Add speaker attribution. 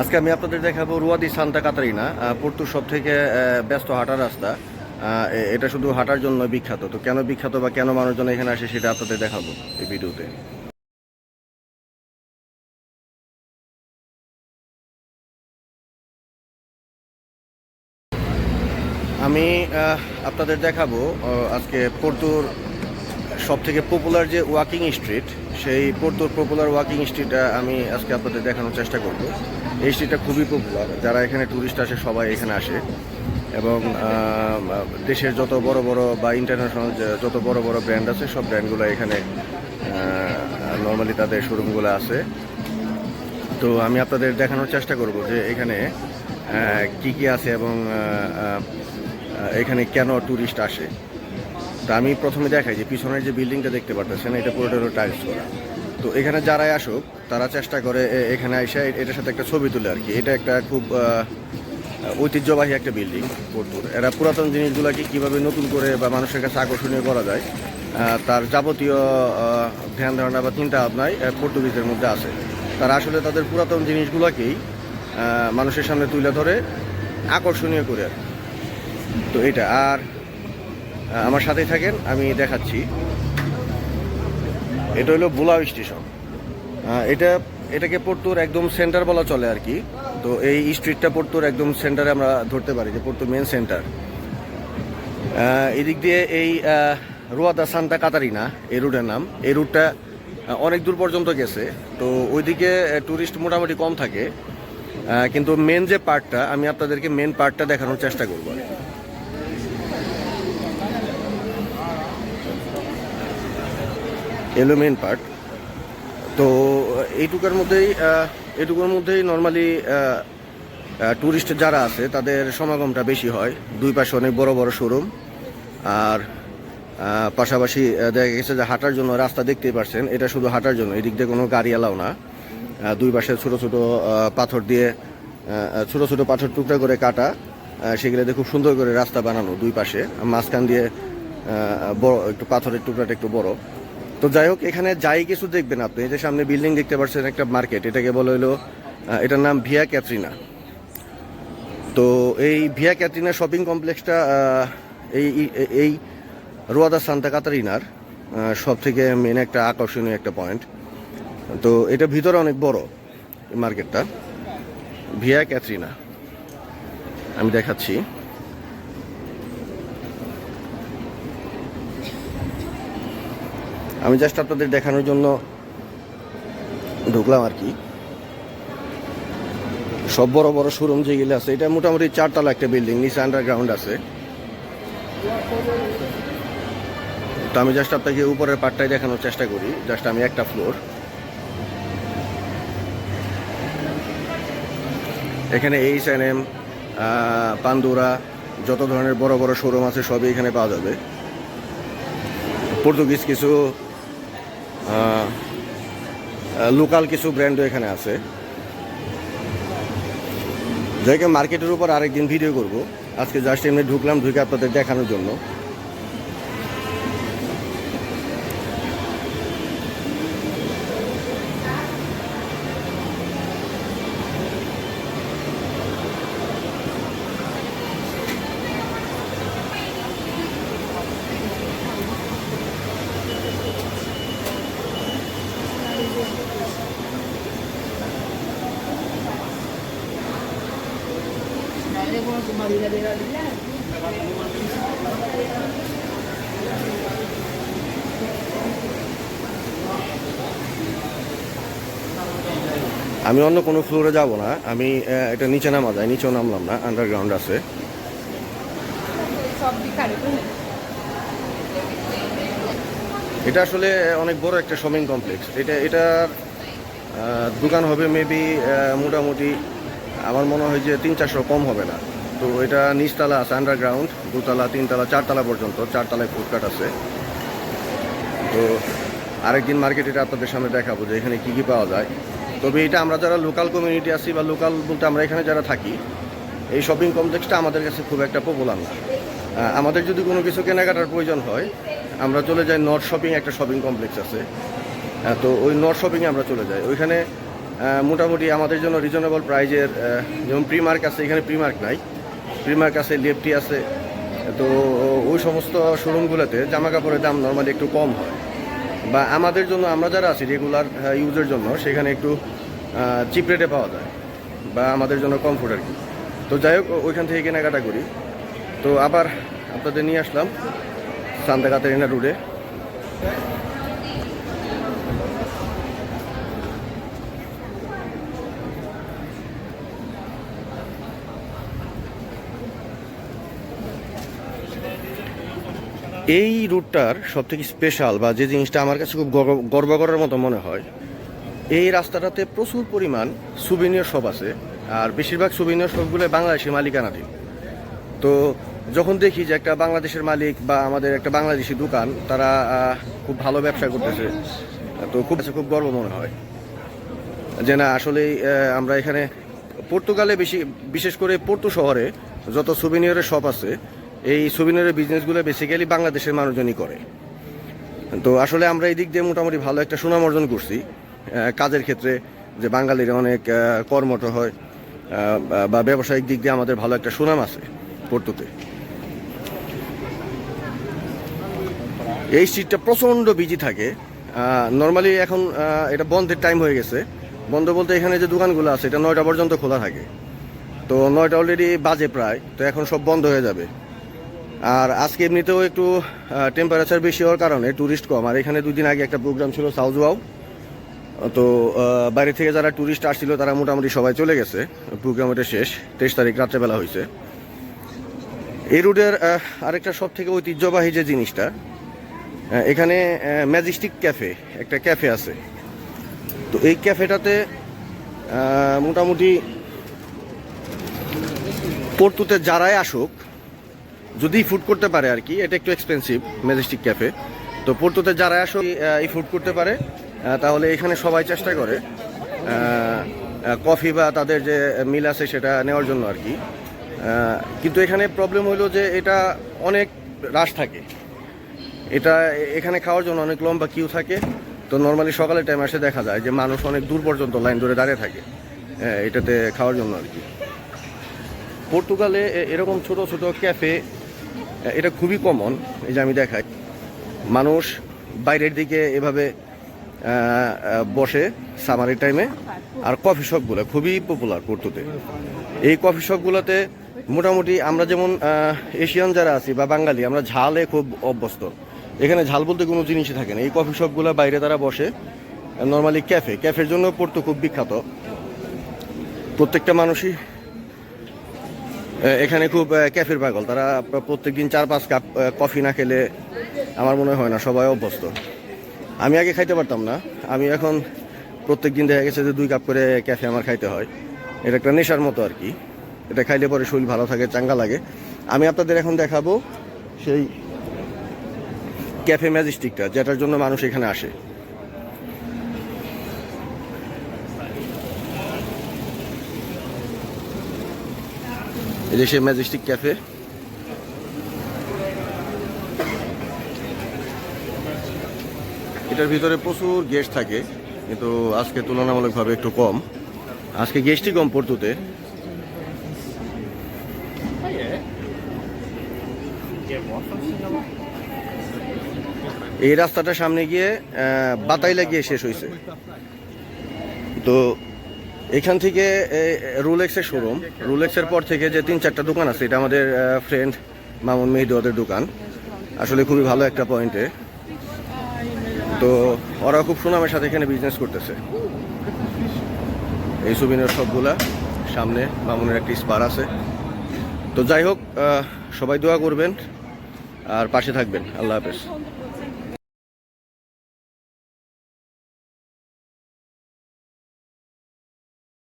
Speaker 1: আজকে আমি আপনাদের দেখাবো রুয়া দি সান্তা কাতারিনা, পর্তুর সব থেকে ব্যস্ত হাঁটার রাস্তা। এটা শুধু হাঁটার জন্য বিখ্যাত। তো কেন বিখ্যাত বা কেন মানুষজন এখানে আসে সেটা আপনাদের দেখাবো এই ভিডিওতে। আমি আপনাদের দেখাবো আজকে পর্তুর সব থেকে পপুলার যে ওয়াকিং স্ট্রিট, সেই পর্তুর পপুলার ওয়াকিং স্ট্রিট আমি আজকে আপনাদের দেখানোর চেষ্টা করব। এই স্ট্রিটটা খুবই পপুলার, যারা এখানে ট্যুরিস্ট আসে সবাই এখানে আসে এবং দেশের যত বড় বড় বা ইন্টারন্যাশনাল যত বড় বড় ব্র্যান্ড আছে সব ব্র্যান্ডগুলো এখানে নর্মালি তাদের শোরুমগুলো আছে। তো আমি আপনাদের দেখানোর চেষ্টা করব যে এখানে কি কি আছে এবং এখানে কেন ট্যুরিস্ট আসে। তা আমি প্রথমে দেখাই যে পিছনের যে বিল্ডিংটা দেখতে পারতেছেন, এটা পুরোটা হলো টাইলস করা। তো এখানে যারাই আসুক তারা চেষ্টা করে এখানে এসে এটার সাথে একটা ছবি তুলে আর কি। এটা একটা খুব ঐতিহ্যবাহী একটা বিল্ডিং পর্তুর। এরা পুরাতন জিনিসগুলোকে কীভাবে নতুন করে বা মানুষের কাছে আকর্ষণীয় করা যায় তার যাবতীয় ধ্যান ধারণা বা চিন্তা ভাবনায় পর্তুগিজের মধ্যে আছে। তারা আসলে তাদের পুরাতন জিনিসগুলোকেই মানুষের সামনে তুলে ধরে আকর্ষণীয় করে আর কি। তো এটা আর আমার সাথেই থাকেন, আমি দেখাচ্ছি। এটা হলো বুলাও স্টেশন। এটাকে পর্তুর একদম সেন্টার বলা চলে আর কি। তো এই স্ট্রিটটা পর্তুর একদম সেন্টারে আমরা ধরতে পারি, যে পর্তুর মেন সেন্টার। এদিক দিয়ে এই রুয়া দা সান্তা কাতারিনা এই রুটের নাম। এই রুটটা অনেক দূর পর্যন্ত গেছে। তো ওইদিকে ট্যুরিস্ট মোটামুটি কম থাকে, কিন্তু মেন যে পার্টটা আমি আপনাদেরকে মেন পার্টটা দেখানোর চেষ্টা করবো। এলো মেন পার্ট। তো এইটুকুর মধ্যেই নর্মালি ট্যুরিস্ট যারা আছে তাদের সমাগমটা বেশি হয়। দুই পাশে অনেক বড় বড় শোরুম, আর পাশাপাশি দেখা গেছে যে হাঁটার জন্য রাস্তা দেখতেই পারছেন, এটা শুধু হাঁটার জন্য। এদিক দিয়ে কোনো গাড়ি এলাও না। দুই পাশে ছোট ছোট পাথর দিয়ে ছোট ছোট পাথর টুকরা করে কাটা, সেগুলো দিয়ে খুব সুন্দর করে রাস্তা বানানো। দুই পাশে মাঝখান দিয়ে বড় একটু পাথরের টুকরাটা একটু বড়। তো যাই হোক, এখানে যাই কিছু দেখবেন আপনি, এই যে সামনে বিল্ডিং দেখতে পাচ্ছেন, একটা মার্কেট, এটাকে বলা হলো, এটার নাম ভিয়া ক্যাথরিনা। তো এই ভিয়া ক্যাথরিনা শপিং কমপ্লেক্সটা এই রুয়া দা সান্তা কাতারিনার সব থেকে মেন একটা আকর্ষণীয় একটা পয়েন্ট। তো এটা ভিতরে অনেক বড় মার্কেটটা, ভিয়া ক্যাথরিনা। আমি দেখাচ্ছি। আমি জাস্ট আপনাদের দেখানোর জন্য ঢুকলাম আর কি। সব বড় বড় শোরুম যেগুলো আছে, এটা মোটামুটি 4 তলা একটা বিল্ডিং, নিচে আন্ডারগ্রাউন্ড আছে। তো আমি জাস্ট আপনাকে উপরের পার্টটাই দেখানোর চেষ্টা করি। জাস্ট আমি একটা ফ্লোর। এখানে H&M, পান্দুরা, যত ধরনের বড় বড় শোরুম আছে সবই এখানে পাওয়া যাবে। পর্তুগিজ কিছু লোকাল কিছু ব্র্যান্ডও এখানে আছে। যাইকে মার্কেটের উপর আরেকদিন ভিডিও করব। আজকে জাস্ট এমনি ঢুকলাম, ঢুকে আপনাদের দেখানোর জন্য। আমি অন্য কোনো ফ্লোরে যাব না, আমি এটা নিচে নামা যায়, নিচেও নামলাম না, আন্ডারগ্রাউন্ড আছে। এটা আসলে অনেক বড় একটা শপিং কমপ্লেক্স। এটার দোকান হবে মেবি মোটামুটি আমার মনে হয় যে 300-400 কম হবে না। তো এটা নিচতলা আছে আন্ডারগ্রাউন্ড, 2তলা 3তলা 4তলা পর্যন্ত, 4তলায় ফুডকার্ট আছে। তো আরেকদিন মার্কেট এটা আপনাদের সামনে দেখাবো যে এখানে কী কী পাওয়া যায়। তবে এটা আমরা যারা লোকাল কমিউনিটি আছি, বা লোকাল বলতে আমরা এখানে যারা থাকি, এই শপিং কমপ্লেক্সটা আমাদের কাছে খুব একটা পপুলার না। আমাদের যদি কোনো কিছু কেনাকাটার প্রয়োজন হয় আমরা চলে যাই নর্থ শপিং, একটা শপিং কমপ্লেক্স আছে। তো ওই নর্থ শপিংয়ে আমরা চলে যাই। ওইখানে মোটামুটি আমাদের জন্য রিজনেবল প্রাইজের, যেমন প্রিমার্ক আছে, এখানে প্রিমার্ক নাই, প্রিমার্ক আছে, লেফটি আছে। তো ওই সমস্ত শোরুমগুলোতে জামা কাপড়ের দাম নর্মালি একটু কম হয়, বা আমাদের জন্য আমরা যারা আছি রেগুলার ইউজের জন্য সেখানে একটু চিপ রেটে পাওয়া যায়, বা আমাদের জন্য কমফোর্ট আর কি। তো যাই হোক, ওইখান থেকে কেনাকাটা করি। তো আবার আপনাদের নিয়ে আসলাম সান্তা কাতারিনা রোডে। এই রুটটার সবথেকে স্পেশাল বা যে জিনিসটা আমার কাছে খুব গর্ব করার মতো মনে হয়, এই রাস্তাটাতে প্রচুর পরিমাণ সুভিনিয়র শপ আছে, আর বেশিরভাগ সুভিনিয়র শপগুলো বাংলাদেশি মালিকানাধীন। তো যখন দেখি যে একটা বাংলাদেশের মালিক বা আমাদের একটা বাংলাদেশি দোকান, তারা খুব ভালো ব্যবসা করতেছে, তো খুব গর্ব মনে হয় যে না আসলেই আমরা এখানে পর্তুগালে বিশেষ করে পর্তু শহরে যত সুভিনিয়রের শপ আছে, এই সুভিনিয়রের বিজনেসগুলো বেসিক্যালি বাংলাদেশের মানুষজনই করে। তো আসলে আমরা এই দিক দিয়ে মোটামুটি ভালো একটা সুনাম অর্জন করছি কাজের ক্ষেত্রে, যে বাঙালিরা অনেক কর্মঠ হয়, বা ব্যবসায়িক দিক দিয়ে আমাদের ভালো একটা সুনাম আছে পর্তুতে। এই স্ট্রিটটা প্রচণ্ড বিজি থাকে নর্মালি। এখন এটা বন্ধের টাইম হয়ে গেছে, বন্ধ বলতে এখানে যে দোকানগুলো আছে এটা 9টা পর্যন্ত খোলা থাকে। তো 9টা অলরেডি বাজে প্রায়, তো এখন সব বন্ধ হয়ে যাবে। আর আজকে এমনিতেও একটু টেম্পারেচার বেশি হওয়ার কারণে ট্যুরিস্ট কম। আর এখানে 2 দিন আগে একটা প্রোগ্রাম ছিল সাউজওয়াও, তো বাইরে থেকে যারা ট্যুরিস্ট আসছিল তারা মোটামুটি সবাই চলে গেছে, প্রোগ্রাম এটা শেষ, 23 তারিখ রাত্রেবেলা হয়েছে। এই রুটের আরেকটা সব থেকে ঐতিহ্যবাহী যে জিনিসটা, এখানে ম্যাজেস্টিক ক্যাফে, একটা ক্যাফে আছে। তো এই ক্যাফেটাতে মোটামুটি পর্তুতে যারাই আসুক, যদি ফুড করতে পারে আর কি, এটা একটু এক্সপেন্সিভ ম্যাজেস্টিক ক্যাফে। তো পর্তুতে যারাই আসুক এই ফুড করতে পারে, তাহলে এখানে সবাই চেষ্টা করে কফি বা তাদের যে মিল আছে সেটা নেওয়ার জন্য আর কি। কিন্তু এখানে প্রবলেম হলো যে এটা অনেক রাশ থাকে, এখানে খাওয়ার জন্য অনেক লম্বা কিউ থাকে। তো নর্মালি সকালের টাইম আসে দেখা যায় যে মানুষ অনেক দূর পর্যন্ত লাইন ধরে দাঁড়িয়ে থাকে এটাতে খাওয়ার জন্য আর কি। পর্তুগালে এরকম ছোট ছোট ক্যাফে এটা খুবই কমন। এই যে আমি দেখাই, মানুষ বাইরের দিকে এভাবে বসে সামারের টাইমে। আর কফি শপগুলো খুবই পপুলার পর্তুতে। এই কফি শপগুলোতে মোটামুটি আমরা যেমন এশিয়ান যারা আছি বা বাঙালি, আমরা ঝালে খুব অভ্যস্ত। এখানে ঝাল বলতে কোনো জিনিসই থাকে না। এই কফি শপগুলো বাইরে তারা বসে নর্মালি ক্যাফের জন্য পর্তু খুব বিখ্যাত। প্রত্যেকটা মানুষই এখানে খুব ক্যাফের পাগল। তারা প্রত্যেকদিন 4-5 কাপ কফি না খেলে আমার মনে হয় না সবাই অভ্যস্ত। আমি আগে খাইতে পারতাম না, আমি এখন প্রত্যেক দিন দেখা গেছে যে 2 কাপ করে ক্যাফে আমার খাইতে হয়। এটা একটা নেশার মতো আর কি। এটা খাইলে পরে শরীর ভালো থাকে, চাঙ্গা লাগে। আমি আপনাদের এখন দেখাবো সেই ক্যাফে ম্যাজেস্টিকটা, যেটার জন্য মানুষ এখানে আসে। এই যে সেই ম্যাজেস্টিক ক্যাফে। এটার ভিতরে প্রচুর গেস্ট থাকে, কিন্তু আজকে তুলনামূলকভাবে একটু কম। আজকে গেস্টই কম পর্তুতে। এই রাস্তাটা সামনে গিয়ে বাতাইলা গিয়ে শেষ হয়েছে। তো এখান থেকে রোলেক্সের শোরুম, রোলেক্সের পর থেকে যে 3-4টা দোকান আছে, এটা আমাদের ফ্রেন্ড মামুন মেহেদি ওদের দোকান। আসলে খুবই ভালো একটা পয়েন্টে। তো ওরা খুব সুনামের সাথে এখানে বিজনেস করতেছে। এই সুবিনের সবগুলা সামনে মামুনের একটি স্পার আছে। তো যাই হোক, সবাই দোয়া করবেন আর পাশে থাকবেন। আল্লাহ হাফেজ।